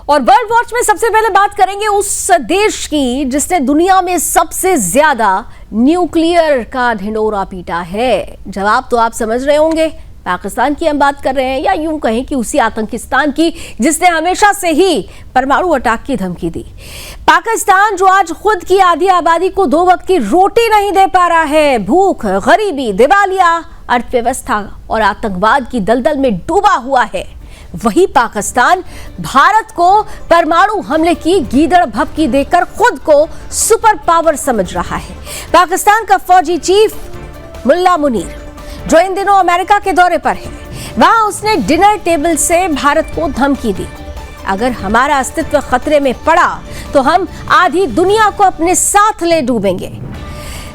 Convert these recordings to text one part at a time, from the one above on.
और world watch में सबसे पहले बात करेंगे उस देश की जिसने दुनिया में सबसे ज्यादा न्यूक्लियर का ढिंढोरा पीटा है। जवाब तो आप समझ रहे होंगे, पाकिस्तान की हम बात कर रहे हैं, या यूं कहें कि उसी आतंकिस्तान की जिसने हमेशा से ही परमाणु अटैक की धमकी दी। पाकिस्तान जो आज खुद की आधी आबादी को 2 वक्त की रोटी नहीं दे पा रहा है, भूख, गरीबी, दिवालिया अर्थव्यवस्था और आतंकवाद की दलदल में डूबा हुआ है, वही पाकिस्तान भारत को परमाणु हमले की गीदड़ भभकी देकर खुद को सुपर पावर समझ रहा है। पाकिस्तान का फौजी चीफ मुल्ला मुनीर जो इन दिनों अमेरिका के दौरे पर है, वहां उसने डिनर टेबल से भारत को धमकी दी, अगर हमारा अस्तित्व खतरे में पड़ा तो हम आधी दुनिया को अपने साथ ले डूबेंगे।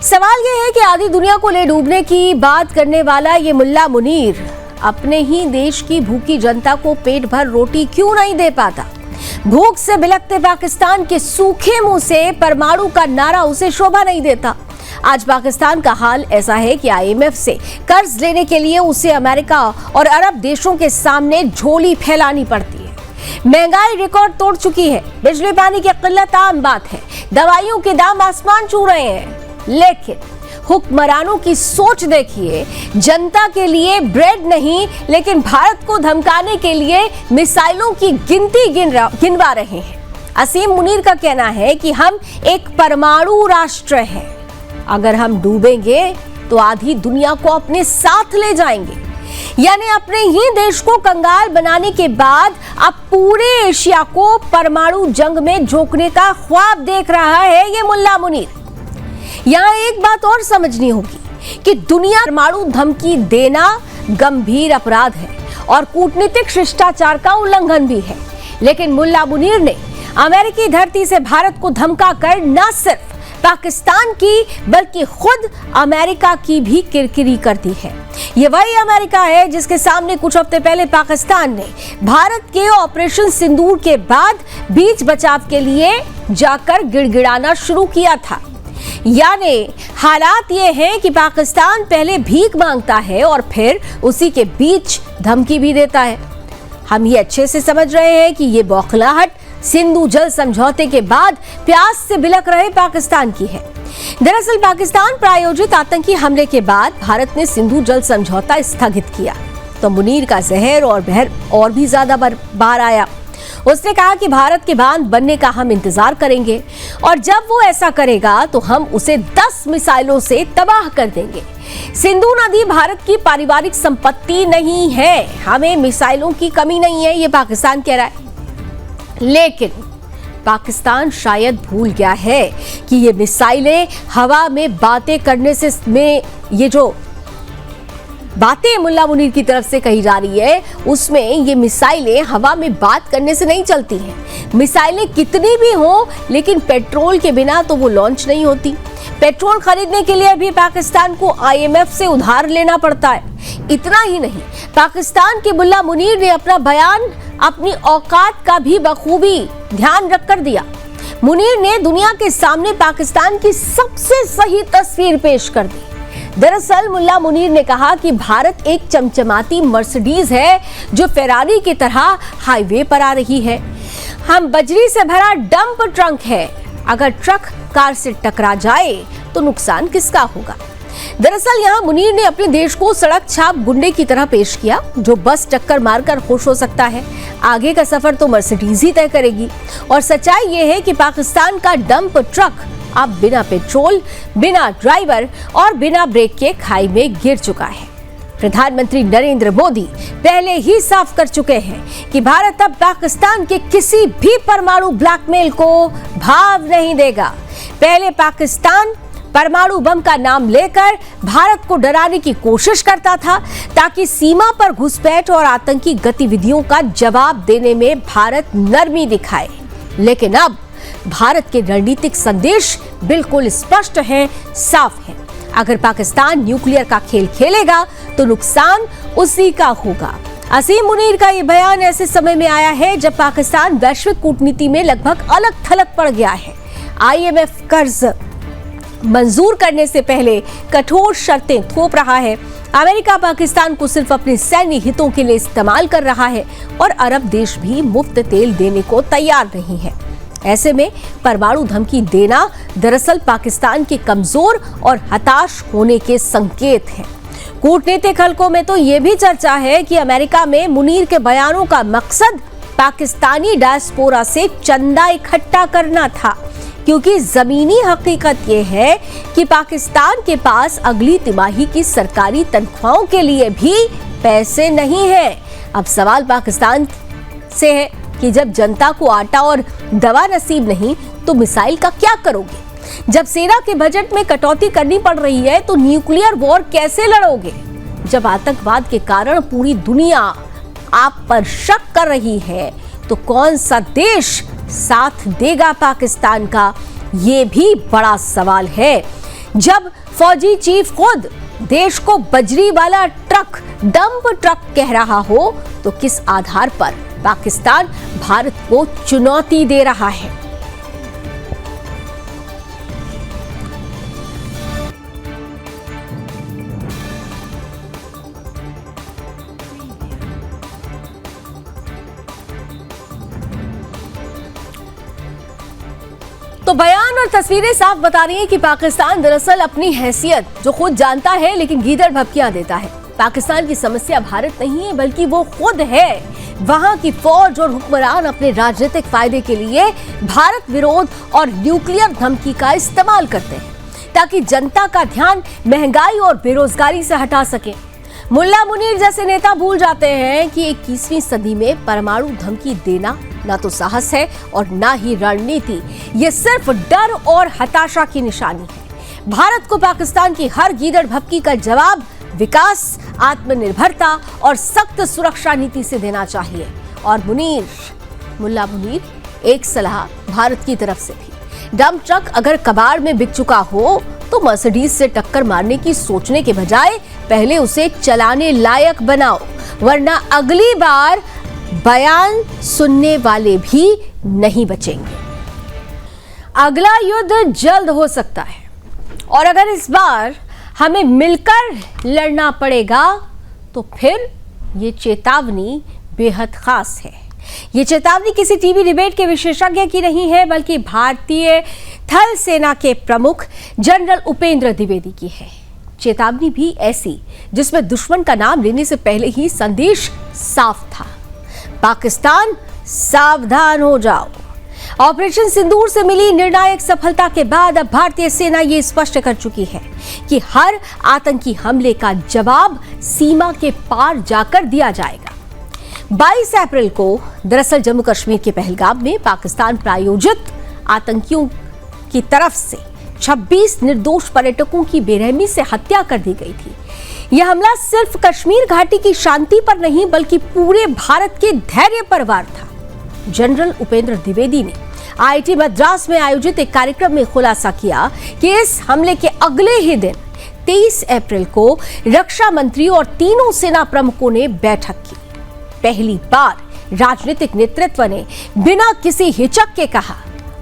सवाल यह है कि आधी दुनिया को ले डूबने की बात करने वाला ये मुल्ला मुनीर अपने ही देश की भूखी जनता को पेट भर रोटी क्यों नहीं दे पाता? भूख से बिलखते पाकिस्तान के सूखे मुंह से परमाणु का नारा उसे शोभा नहीं देता। आज पाकिस्तान का हाल ऐसा है कि IMF से कर्ज लेने के लिए उसे अमेरिका और अरब देशों के सामने झोली फैलानी पड़ती है। महंगाई रिकॉर्ड तोड़ चुकी है, बिजली पानी की किल्लत आम बात है, दवाइयों के दाम आसमान छू रहे हैं, लेकिन हुक्मरानों की सोच देखिए, जनता के लिए ब्रेड नहीं लेकिन भारत को धमकाने के लिए मिसाइलों की गिनती गिनवा रहे हैं। असीम मुनीर का कहना है कि हम एक परमाणु राष्ट्र हैं, अगर हम डूबेंगे तो आधी दुनिया को अपने साथ ले जाएंगे। यानी अपने ही देश को कंगाल बनाने के बाद अब पूरे एशिया को परमाणु जंग में झोंकने का ख्वाब देख रहा है ये मुल्ला मुनीर। यहाँ एक बात और समझनी होगी कि दुनिया परमाणु धमकी देना गंभीर अपराध है और कूटनीतिक शिष्टाचार का उल्लंघन भी है, लेकिन मुल्ला मुनीर ने अमेरिकी धरती से भारत को धमका कर न सिर्फ पाकिस्तान की बल्कि खुद अमेरिका की भी किरकिरी कर दी है। ये वही अमेरिका है जिसके सामने कुछ हफ्ते पहले पाकिस्तान ने भारत के ऑपरेशन सिंदूर के बाद बीच बचाव के लिए जाकर गिड़गिड़ाना शुरू किया था। यानी हालात ये हैं कि पाकिस्तान पहले भीख मांगता है और फिर उसी के बीच धमकी भी देता है। हम ये अच्छे से समझ रहे हैं कि ये बौखलाहट सिंधु जल समझौते के बाद प्यास से बिलख रहे पाकिस्तान की है। दरअसल पाकिस्तान प्रायोजित आतंकी हमले के बाद भारत ने सिंधु जल समझौता स्थगित किया तो मुनीर का जहर और बहर और भी ज्यादा बाहर आया। उसने कहा कि भारत के बांध बनने का हम इंतजार करेंगे और जब वो ऐसा करेगा तो हम उसे 10 मिसाइलों से तबाह कर देंगे। सिंधु नदी भारत की पारिवारिक संपत्ति नहीं है, हमें मिसाइलों की कमी नहीं है, ये पाकिस्तान कह रहा है। लेकिन पाकिस्तान शायद भूल गया है कि ये मिसाइलें हवा में बातें करने से ये जो बातें मुल्ला मुनीर की तरफ से कही जा रही है उसमें ये मिसाइलें हवा में बात करने से नहीं चलती हैं। मिसाइलें कितनी भी हों लेकिन पेट्रोल के बिना तो वो लॉन्च नहीं होती। पेट्रोल खरीदने के लिए भी पाकिस्तान को IMF से उधार लेना पड़ता है। इतना ही नहीं, पाकिस्तान के मुल्ला मुनीर ने अपना बयान अपनी औकात का भी बखूबी ध्यान रखकर दिया। मुनीर ने दुनिया के सामने पाकिस्तान की सबसे सही तस्वीर पेश कर दी। दरअसल मुल्ला मुनीर ने कहा कि भारत एक चमचमाती मर्सिडीज है जो फेरारी की तरह हाईवे पर आ रही है। हम बजरी से भरा डंप ट्रक है, अगर ट्रक कार से टकरा जाए तो नुकसान किसका होगा? दरअसल यहाँ मुनीर ने अपने देश को सड़क छाप गुंडे की तरह पेश किया जो बस टक्कर मारकर खुश हो सकता है, आगे का सफर तो मर्सिडीज ही तय करेगी। और सच्चाई ये है कि पाकिस्तान का डंप ट्रक अब बिना पेट्रोल, बिना ड्राइवर और बिना ब्रेक के खाई में गिर चुका है। प्रधानमंत्री नरेंद्र मोदी पहले ही साफ कर चुके हैं कि भारत अब पाकिस्तान के किसी भी परमाणु ब्लैकमेल को भाव नहीं देगा। पहले पाकिस्तान परमाणु बम का नाम लेकर भारत को डराने की कोशिश करता था ताकि सीमा पर घुसपैठ और आतंकी गतिविधियों का जवाब देने में भारत नरमी दिखाए, लेकिन अब भारत के रणनीतिक संदेश बिल्कुल स्पष्ट हैं, साफ हैं। अगर पाकिस्तान न्यूक्लियर का खेल खेलेगा तो नुकसान उसी का होगा। असीम मुनीर का ये बयान ऐसे समय में आया है जब पाकिस्तान वैश्विक कूटनीति में लगभग अलग थलग पड़ गया है। IMF कर्ज मंजूर करने से पहले कठोर शर्तें थोप रहा है। अमेरिका पाकिस्तान को सिर्फ अपने सैन्य हितों के लिए इस्तेमाल कर रहा है और अरब देश भी मुफ्त तेल देने को तैयार नहीं है। ऐसे में परमाणु धमकी देना दरअसल पाकिस्तान के कमजोर और हताश होने के संकेत है। कूटनीतिक हलकों में तो यह भी चर्चा है कि अमेरिका में मुनीर के बयानों का मकसद पाकिस्तानी डायस्पोरा से चंदा इकट्ठा करना था, क्योंकि जमीनी हकीकत यह है कि पाकिस्तान के पास अगली तिमाही की सरकारी तनख्वाहों के लिए भी पैसे नहीं है। अब सवाल पाकिस्तान से है कि जब जनता को आटा और दवा नसीब नहीं तो मिसाइल का क्या करोगे? जब सेना के बजट में कटौती करनी पड़ रही है तो न्यूक्लियर वॉर कैसे लड़ोगे? जब आतंकवाद के कारण पूरी दुनिया आप पर शक कर रही है तो कौन सा देश साथ देगा पाकिस्तान का? ये भी बड़ा सवाल है। जब फौजी चीफ खुद देश को बजरी वाला ट्रक, डंप ट्रक कह रहा हो तो किस आधार पर पाकिस्तान भारत को चुनौती दे रहा है? तो बयान और तस्वीरें साफ बता रही हैं कि पाकिस्तान दरअसल अपनी हैसियत जो खुद जानता है लेकिन गीदड़ भभकियां देता है। पाकिस्तान की समस्या भारत नहीं है बल्कि वो खुद है। वहां की फौज और हुक्मरान अपने राजनीतिक फायदे के लिए भारत विरोध और न्यूक्लियर धमकी का इस्तेमाल करते हैं ताकि जनता का ध्यान महंगाई और बेरोजगारी से हटा सके। मुल्ला मुनीर जैसे नेता भूल जाते हैं कि 21वीं सदी में परमाणु धमकी देना ना तो साहस है और ना ही रणनीति, ये सिर्फ डर और हताशा की निशानी है। भारत को पाकिस्तान की हर गीदड़ भभकी का जवाब विकास, आत्मनिर्भरता और सख्त सुरक्षा नीति से देना चाहिए। और मुल्ला मुनीर एक सलाह भारत की तरफ से भी, डंप ट्रक अगर कबाड़ में बिक चुका हो तो मर्सिडीज से टक्कर मारने की सोचने के बजाय पहले उसे चलाने लायक बनाओ, वरना अगली बार बयान सुनने वाले भी नहीं बचेंगे। अगला युद्ध जल्द हो सकता है और अगर इस बार हमें मिलकर लड़ना पड़ेगा तो फिर ये चेतावनी बेहद खास है। ये चेतावनी किसी टीवी डिबेट के विशेषज्ञ की नहीं है बल्कि भारतीय थल सेना के प्रमुख जनरल उपेंद्र द्विवेदी की है। चेतावनी भी ऐसी जिसमें दुश्मन का नाम लेने से पहले ही संदेश साफ था, पाकिस्तान सावधान हो जाओ। ऑपरेशन सिंदूर से मिली निर्णायक सफलता के बाद अब भारतीय सेना ये स्पष्ट कर चुकी है कि हर आतंकी हमले का जवाब सीमा के पार जाकर दिया जाएगा। 22 अप्रैल को दरअसल जम्मू कश्मीर के पहलगाम में पाकिस्तान प्रायोजित आतंकियों की तरफ से 26 निर्दोष पर्यटकों की बेरहमी से हत्या कर दी गई थी। यह हमला सिर्फ कश्मीर घाटी की शांति पर नहीं बल्कि पूरे भारत के धैर्य पर वार था। जनरल उपेंद्र द्विवेदी ने आईआईटी मद्रास में आयोजित एक कार्यक्रम में खुलासा किया कि इस हमले के अगले ही दिन 23 अप्रैल को रक्षा मंत्री और तीनों सेना प्रमुखों ने बैठक की। पहली बार राजनीतिक नेतृत्व ने बिना किसी हिचक के कहा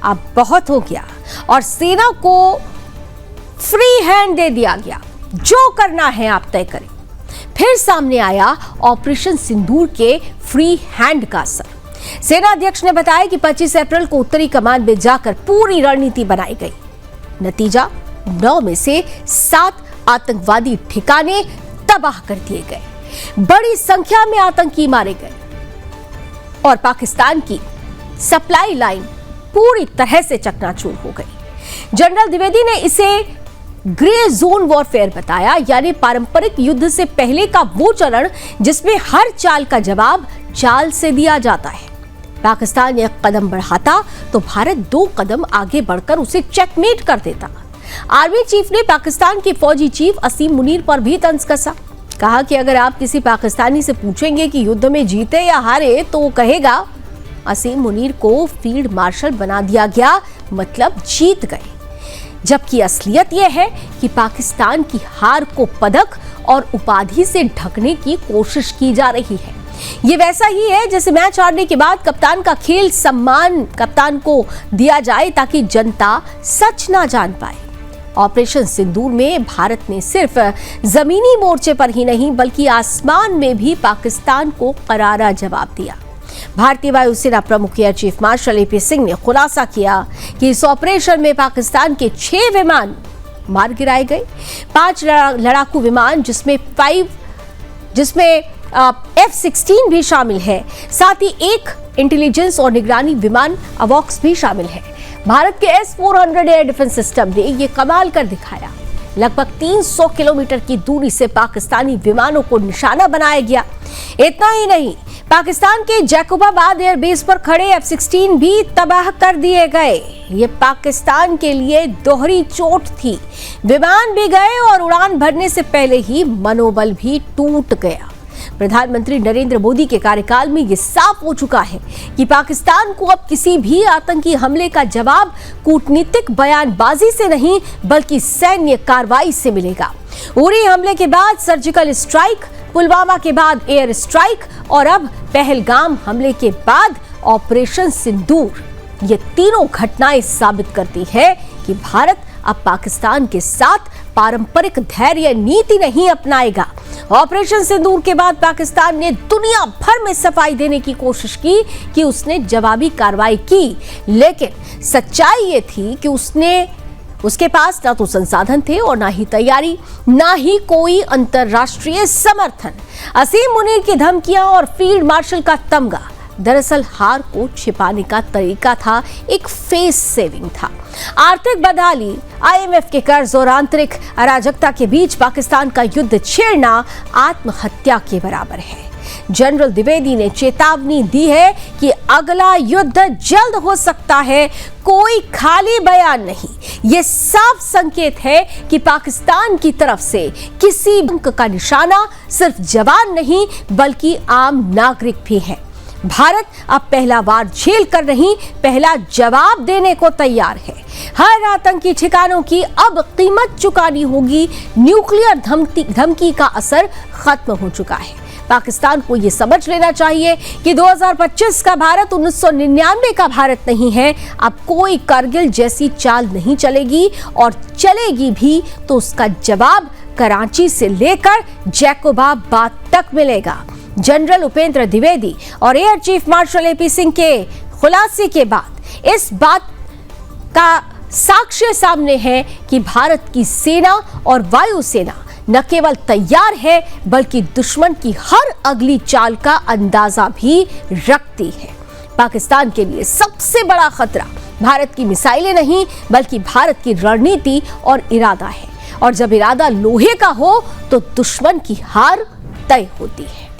अब बहुत हो गया और सेना को फ्री हैंड दे दिया गया, जो करना है आप तय करें। फिर सामने आया ऑपरेशन सिंदूर के फ्री हैंड का असर। सेना अध्यक्ष ने बताया कि 25 अप्रैल को उत्तरी कमान में जाकर पूरी रणनीति बनाई गई। नतीजा 9 में से 7 आतंकवादी ठिकाने तबाह कर दिए गए, बड़ी संख्या में आतंकी मारे गए और पाकिस्तान की सप्लाई लाइन पूरी तरह से चकनाचूर हो गई। जनरल द्विवेदी ने इसे ग्रे जोन वॉरफेयर बताया, यानी पारंपरिक युद्ध से पहले का वो चरण जिसमें हर चाल का जवाब चाल से दिया जाता है। पाकिस्तान एक कदम बढ़ाता तो भारत 2 कदम आगे बढ़कर उसे चेकमेट कर देता। आर्मी चीफ ने पाकिस्तान के फौजी चीफ असीम मुनीर पर भी तंज कसा। कहा कि अगर आप किसी पाकिस्तानी से पूछेंगे कि युद्ध में जीते या हारे तो वो कहेगा असीम मुनीर को फील्ड मार्शल बना दिया गया, मतलब जीत गए। जबकि असलियत यह है कि पाकिस्तान की हार को पदक और उपाधि से ढकने की कोशिश की जा रही है। ये वैसा ही है जैसे मैच हारने के बाद कप्तान का खेल सम्मान कप्तान को दिया जाए ताकि जनता सच ना जान पाए। ऑपरेशन सिंदूर में भारत ने सिर्फ जमीनी मोर्चे पर ही नहीं बल्कि आसमान में भी पाकिस्तान को करारा जवाब दिया। भारतीय वायुसेना प्रमुख air chief marshal AP Singh ने खुलासा किया कि इस ऑपरेशन में पाकिस्तान के 6 विमान मार गिराए गए, 5 लड़ाकू विमान जिसमें F-16 भी शामिल है, साथ ही एक इंटेलिजेंस और निगरानी विमान अवॉक्स भी शामिल है। भारत के S-400 एयर डिफेंस सिस्टम ने ये कमाल कर दिखाया। लगभग 300 किलोमीटर की दूरी से पाकिस्तानी विमानों को निशाना बनाया गया। इतना ही नहीं, पाकिस्तान के जैकोबाबाद एयरबेस पर खड़े F-16 भी तबाह कर दिए गए। ये पाकिस्तान के लिए दोहरी चोट थी। विमान भी गए और उड़ान भरने से पहले ही मनोबल भी टूट गया। प्रधानमंत्री नरेंद्र मोदी के कार्यकाल में यह साफ हो चुका है कि पाकिस्तान को अब किसी भी आतंकी हमले का जवाब कूटनीतिक बयानबाजी से नहीं बल्कि सैन्य कार्रवाई से मिलेगा। उरी हमले के बाद सर्जिकल स्ट्राइक, पुलवामा के बाद एयर स्ट्राइक और अब पहलगाम हमले के बाद ऑपरेशन सिंदूर, ये तीनों घटनाएं साबित करती है कि भारत अब पाकिस्तान के साथ पारंपरिक धैर्य नीति नहीं अपनाएगा। ऑपरेशन सिंदूर के बाद पाकिस्तान ने दुनिया भर में सफाई देने की कोशिश की कि उसने जवाबी कार्रवाई की, लेकिन सच्चाई ये थी कि उसके पास ना तो संसाधन थे और ना ही तैयारी, ना ही कोई अंतरराष्ट्रीय समर्थन। असीम मुनीर की धमकियां और फील्ड मार्शल का तमगा दरअसल हार को छिपाने का तरीका था, एक फेस सेविंग था। आर्थिक बदहाली, IMF के कर्ज और आंतरिक अराजकता के बीच पाकिस्तान का युद्ध छेड़ना आत्महत्या के बराबर है। जनरल द्विवेदी ने चेतावनी दी है कि अगला युद्ध जल्द हो सकता है, कोई खाली बयान नहीं। यह साफ संकेत है कि पाकिस्तान की तरफ से किसी अंक का निशाना सिर्फ जवान नहीं बल्कि आम नागरिक भी है। भारत अब पहला वार झेल कर नहीं, पहला जवाब देने को तैयार है। हर आतंकी ठिकानों की अब कीमत चुकानी होगी। न्यूक्लियर धमकी का असर खत्म हो चुका है। पाकिस्तान को यह समझ लेना चाहिए कि 2025 का भारत 1999 का भारत नहीं है। अब कोई कारगिल जैसी चाल नहीं चलेगी और चलेगी भी तो उसका जवाब कराची से लेकर जैकोबाबाद तक मिलेगा। जनरल उपेंद्र द्विवेदी और air chief marshal AP Singh के खुलासे के बाद इस बात का साक्ष्य सामने है कि भारत की सेना और वायुसेना न केवल तैयार है बल्कि दुश्मन की हर अगली चाल का अंदाजा भी रखती है। पाकिस्तान के लिए सबसे बड़ा खतरा भारत की मिसाइलें नहीं बल्कि भारत की रणनीति और इरादा है, और जब इरादा लोहे का हो तो दुश्मन की हार तय होती है।